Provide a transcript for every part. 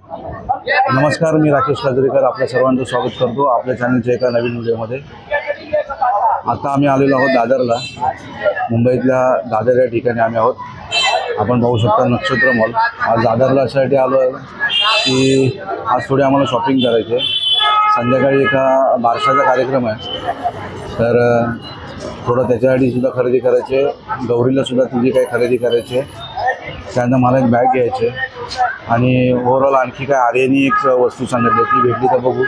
नमस्कार, मी राकेश काजरेकर आपल्या सर्वांचं स्वागत करतो आपल्या चॅनलच्या एका नवीन व्हिडिओमध्ये। आता आम्ही आलेलो आहोत दादरला। मुंबईतल्या दादर या ठिकाणी आम्ही आहोत। आपण पाहू शकता नक्षत्र मॉल। आज दादरला अशासाठी आलो की आज थोडी आम्हाला शॉपिंग करायची आहे। संध्याकाळी एका बारशाचा कार्यक्रम आहे, तर थोडं त्याच्यासाठी सुद्धा खरेदी करायची आहे। गौरीला सुद्धा तिची काही खरेदी करायची आहे। त्यानंतर मला एक बॅग घ्यायची आहे आणि ओव्हरऑल आणखी काय आर्यनी एक वस्तू सांगितली ती भेटली तर बघू,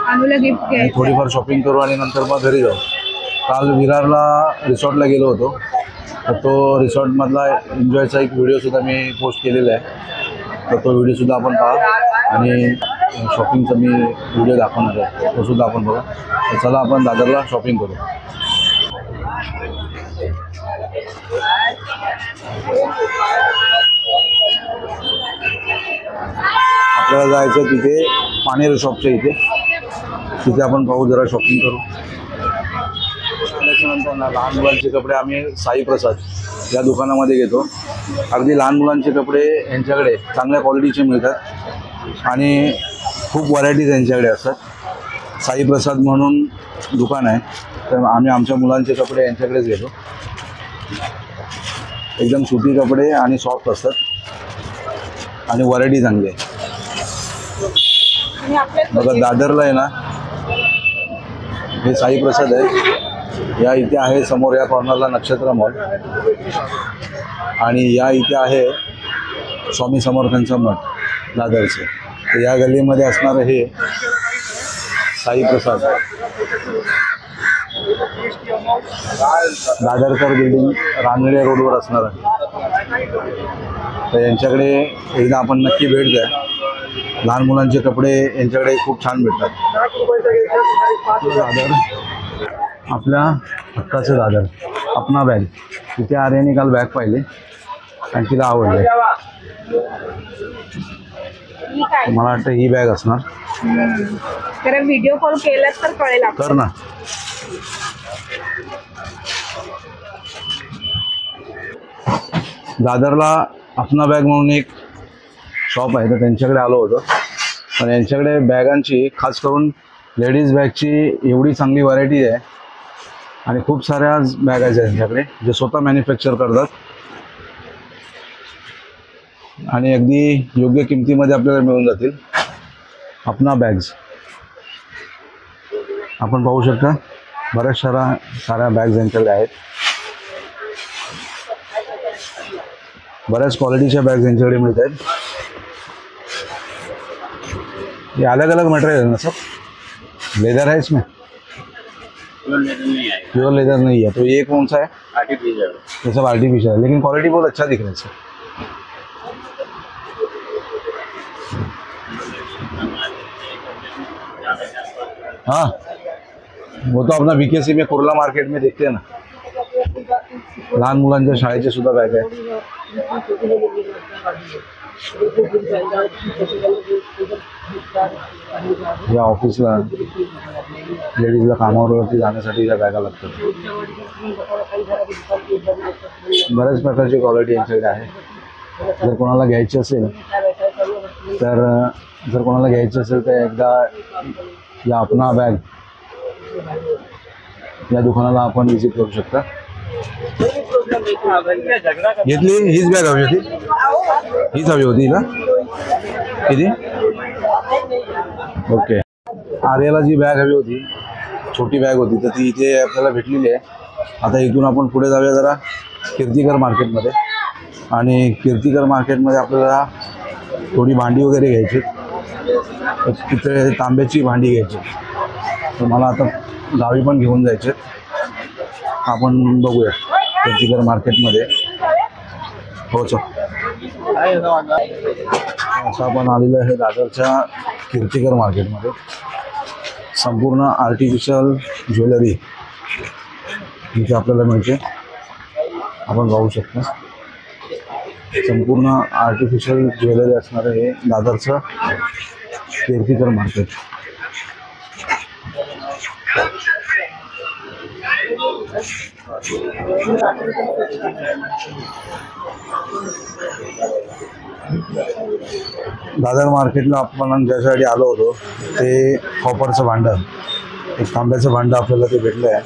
आणि थोडीफार शॉपिंग करू आणि नंतर मग घरी जाऊ। काल विरारला रिसॉर्टला गेलो होतो, तर तो रिसॉर्टमधला एन्जॉयचा एक व्हिडिओसुद्धा मी पोस्ट केलेला आहे, तर तो व्हिडिओसुद्धा आपण पहा आणि शॉपिंगचा मी व्हिडिओ दाखवणार आहे, तो सुद्धा आपण बघा। तर चला आपण दादरला शॉपिंग करू। आपल्याला जायचं तिथे पाणी शॉपच्या इथे, तिथे आपण पाहू जरा शॉपिंग करू। त्याच्यानंतर ना लहान मुलांचे कपडे आम्ही साई प्रसाद या दुकानामध्ये घेतो। अगदी लहान मुलांचे कपडे यांच्याकडे चांगल्या क्वालिटीचे मिळतात आणि खूप व्हरायटीज यांच्याकडे असतात। साई प्रसाद म्हणून दुकान आहे, तर आम्ही आमच्या मुलांचे कपडे यांच्याकडेच घेतो। एकदम सुती कपडे आणि सॉफ्ट असतात आणि व्हरायटी चांगली आहे। बघा दादरला आहे ना, हे साई प्रसाद आहे। या इथे आहे समोर या कॉर्नरला नक्षत्र मॉल, आणि या इथे आहे स्वामी समर्थांचं मठ दादरचे। तर या गल्लीमध्ये असणारं हे साई प्रसाद दादरकर बिल्डिंग रानडे रोडवर असणार आहे। तर यांच्याकडे एकदा आपण नक्की भेट द्या। लहान मुलांचे कपडे यांच्याकडे खूप छान भेटतात। दादर आपल्या हक्काचं दादर अपना बॅग, तिथे आर्याने काल बॅग पाहिले आणि तिला आवडले। मला वाटतं ही बॅग असणार, कारण व्हिडिओ कॉल केला तर कळेल कर ना। दादरला अपना बॅग म्हणून एक शॉप आहे, तर त्यांच्याकडे आलो होतो। पण यांच्याकडे बॅगांची खास करून लेडीज बॅगची एवढी चांगली व्हरायटी आहे आणि खूप साऱ्या बॅग आहेत त्यांच्याकडे जे स्वतः मॅन्युफॅक्चर करतात आणि अगदी योग्य किमतीमध्ये आपल्याला मिळून जातील। अपना बॅग्स आपण पाहू शकता, बऱ्याच साऱ्या बॅग्स यांच्याकडे आहेत। बऱ्याच क्वालिटीच्या बॅग्स यांच्याकडे मिळत आहेत। ये अलग अलग मटेरियल है ना सब, लेदर है इसमें? प्योर लेदर नहीं है, तो ये कौन सा है? आर्टिफिशियल। ये सब आर्टिफिशियल है, लेकिन क्वालिटी बहुत अच्छा दिख रहा है इसका। हाँ, वो तो अपना बीकेसी में कुर्ला मार्केट में देखते हैं ना, लहान मुलांच्या शाळेचे सुद्धा बॅग आहे। या ऑफिसला लेडीजला कामावरती जाण्यासाठी या बॅगा लागतात। बऱ्याच प्रकारची क्वालिटी यांच्याकडे आहे। जर कोणाला घ्यायची असेल तर एकदा या अपना बॅग या दुकानाला आपण विजिट करू शकता। घेतली हीच बॅग हवी होती, हीच हवी होती ना किती? ओके, आर्याला जी बॅग हवी होती छोटी बॅग होती, तर ती इथे आपल्याला भेटलेली आहे। आता इथून आपण पुढे जाऊया जरा कीर्तिकर मार्केटमध्ये, आणि कीर्तिकर मार्केटमध्ये आपल्याला थोडी भांडी वगैरे घ्यायची, तिथे तांब्याची भांडी घ्यायची। तर मला आता गावी पण घेऊन जायचे, आपण बघूया कीर्तिकर मार्केटमध्ये पोहोचू। असं आपण आलेलं आहे दादरच्या कीर्तिकर मार्केटमध्ये। संपूर्ण आर्टिफिशियल ज्वेलरी इथे आपल्याला मिळते, आपण पाहू शकता। संपूर्ण आर्टिफिशियल ज्वेलरी असणारं हे दादरचं कीर्तिकर मार्केट। दादर मार्केटला आपण ज्यासाठी आलो होतो ते कॉपरचं भांडं, एक तांब्याचं भांडं आपल्याला ते भेटलं आहे.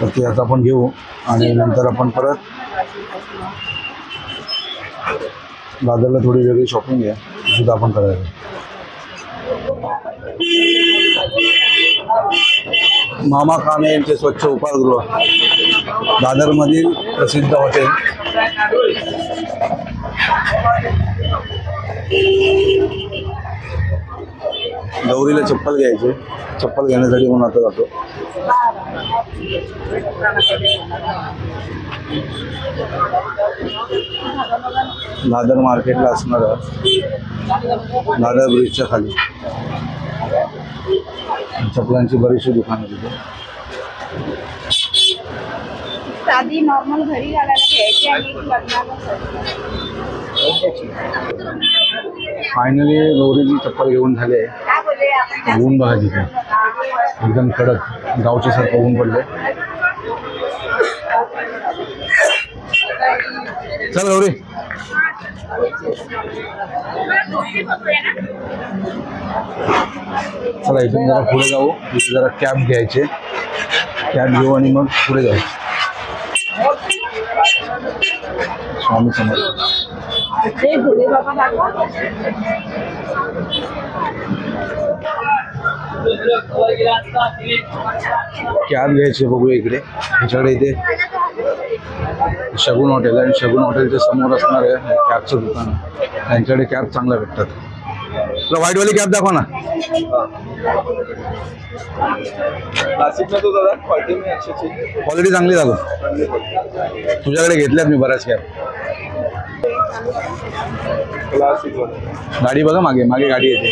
तर ते आता आपण घेऊ आणि नंतर आपण परत दादरला थोडी वेगळी शॉपिंग आहे ती सुद्धा आपण करायचं. मामा खाने यांचे स्वच्छ उपाहारगृह, दादरमधील प्रसिद्ध हॉटेल. गौरीला चप्पल घ्यायचे, चप्पल घेण्यासाठी म्हणून आता जातो. दादर मार्केटला असणारं दादर ब्रिजच्या खाली चपलांची बरीचशी दुकानं तिथे. साधी नॉर्मल घरी घालायला घ्यायची आणि एक लग्नाला. फायनली गौरीची चप्पल घेऊन झाले. काय बोलले आपण? ऊन बघा तिथे एकदम कडक गावच्या सारखं ऊन पडले. चल गौरी. चला इथून जरा पुढे जाऊ. इथे जरा कॅब घ्यायचे, कॅब घेऊ आणि मग पुढे जाऊ. स्वामी समर्थ. ते भोले बाबा दाखवा. कॅब घ्यायची बघूया इकडे. आमच्याकडे इथे शगुन हॉटेल आणि शगुन हॉटेलच्या समोर असणार आहे कॅबचं दुकान. त्यांच्याकडे कॅब चांगल्या भेटतात. तुला व्हाईटवाली कॅब दाखवा ना. क्वालिटी चांगली दाखव. तुझ्याकडे घेतल्यात मी बऱ्याच कॅब. गाडी बघा मागे, मागे गाडी येते.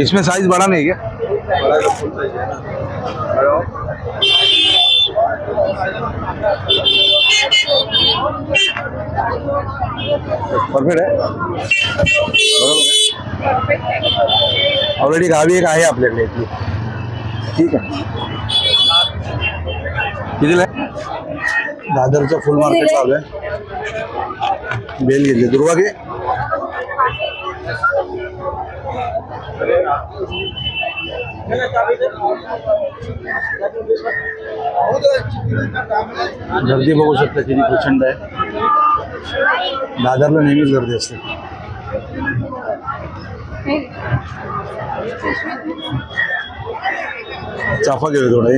इसमें साइज बड़ा नहीं क्या? परफेक्ट आहे. ऑलरेडी गावी एक आहे आपल्याकडे इथली. ठीक आहे. कितीला आहे? दादरचं फुल मार्केट चालू आहे. बेल घेतली. दुर्वा घे. गर्दी बघू शकता किती प्रचंड आहे. दादरला नेहमीच गर्दी असते. चाफा घेऊ थोडा.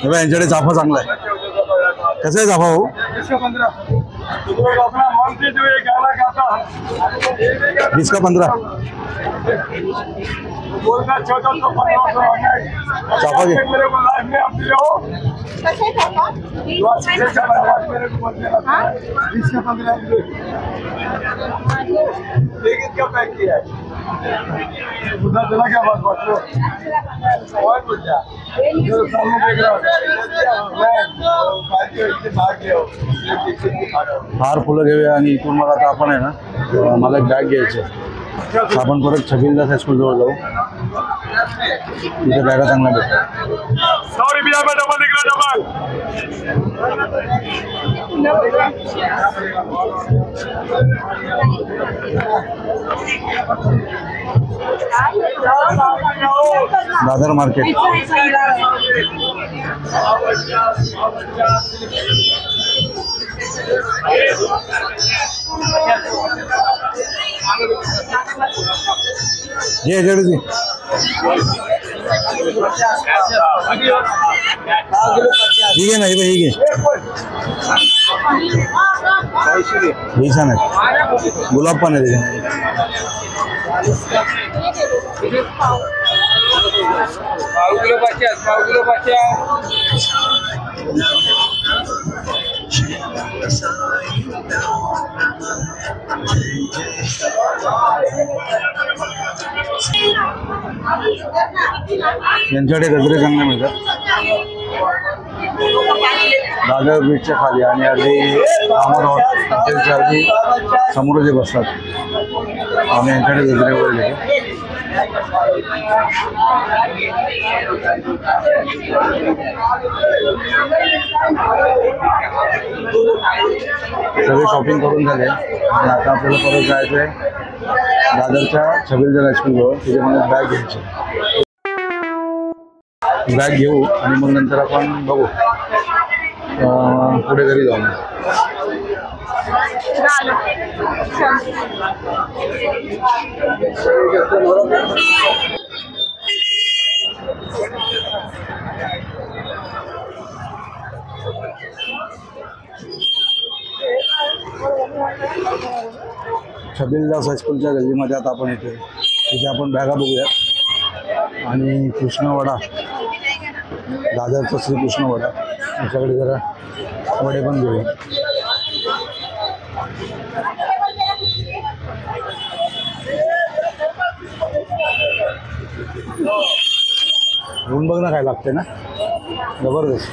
यांच्याकडे चाफा चांगला आहे. कसं आहे चाफा भाऊ? 20 का 15. चाफा घे. फार फुलं घेऊया आणि इथून मग आता आपण आहे ना मला एक बॅग घ्यायची. आपण परत छबिलदास हायस्कूल जवळ जाऊ. तिथे बॅगा चांगल्या भेटतात. दादर मार्केट. ये जड़ी जी ठीक है ना. ये भाई ये छान आहे. गुलाब पण आहे. यांच्याकडे गजरे चांगले मिळतात. दादर ब्रिजच्या खाली आणि अगदी हॉटेलच्या अगदी समोर जे बसतात आम्ही यांच्याकडे गजरे वगैरे घेतो. सगळे शॉपिंग करून झाले आणि आता आपल्याला परत जायचं आहे दादरच्या छबिलच्या हायस्कूलजवळ. त्याच्यामध्ये बॅग घ्यायची. बॅग घेऊ आणि मग नंतर आपण बघू पुढे घरी जाऊ. छबिलदास हायस्कूलच्या गल्लीमध्ये आता आपण येतोय. तिथे आपण बॅगा बघूया आणि कृष्णवडा, दादरचा श्रीकृष्ण वडा, त्याच्याकडे जरा वडे पण घेऊया. ऊन बघ ना काय लागते ना, जबरदस्त.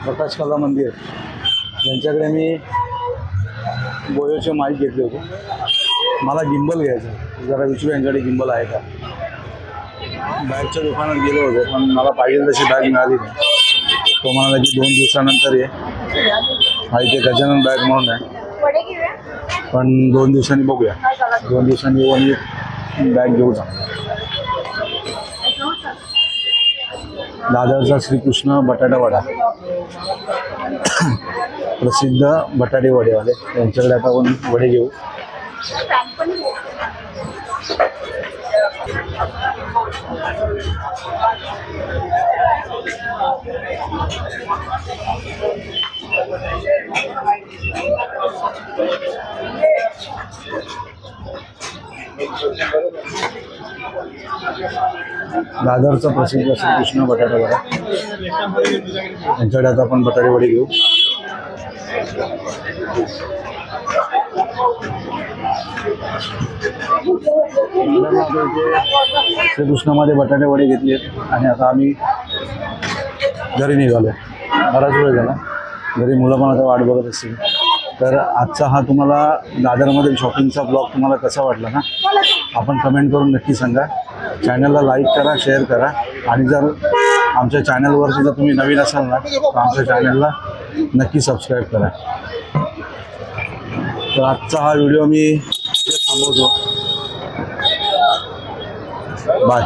प्रकाश कला मंदिर यांच्याकडे मी बोयोचे माईक घेतले होते. मला गिंबल घ्यायचं, जरा विचारू यांच्याकडे गिंबल आहे का. बॅगच्या दुकानात गेलो होतो पण मला पाहिजे तशी बॅग मिळाली नाही. तो म्हणाला की 2 दिवसानंतर ये. हा इथे गजानन बॅग म्हणून आहे, पण 2 दिवसांनी बघूया. 2 दिवसांनी येऊन बॅग घेऊ जा. दादरचा श्रीकृष्ण बटाटा वडा, प्रसिद्ध बटाटे वडेवाले यांच्याकडे आता आपण वडे घेऊ. दादरचा प्रसिद्ध श्रीकृष्ण बटाटा वडा यांच्याकडे आता आपण बटाटे वडे घेऊ. श्रीकृष्णामध्ये बटाटे वडे घेतले आणि आता आम्ही घरी निघालो. बराच वेळ झाला, घरी मुलं पण आता वाट बघत असतील. तर आजचा हा तुम्हाला दादरमधील शॉपिंगचा ब्लॉग तुम्हाला कसा वाटला ना, आपण कमेंट करून नक्की सांगा. चॅनलला लाईक करा, शेअर करा आणि जर आमच्या चॅनलवरती जर तुम्ही नवीन असाल ना तर आमच्या चॅनलला नक्की सबस्क्राईब करा. तर आजचा हा व्हिडिओ मी थांबवतो. बाय.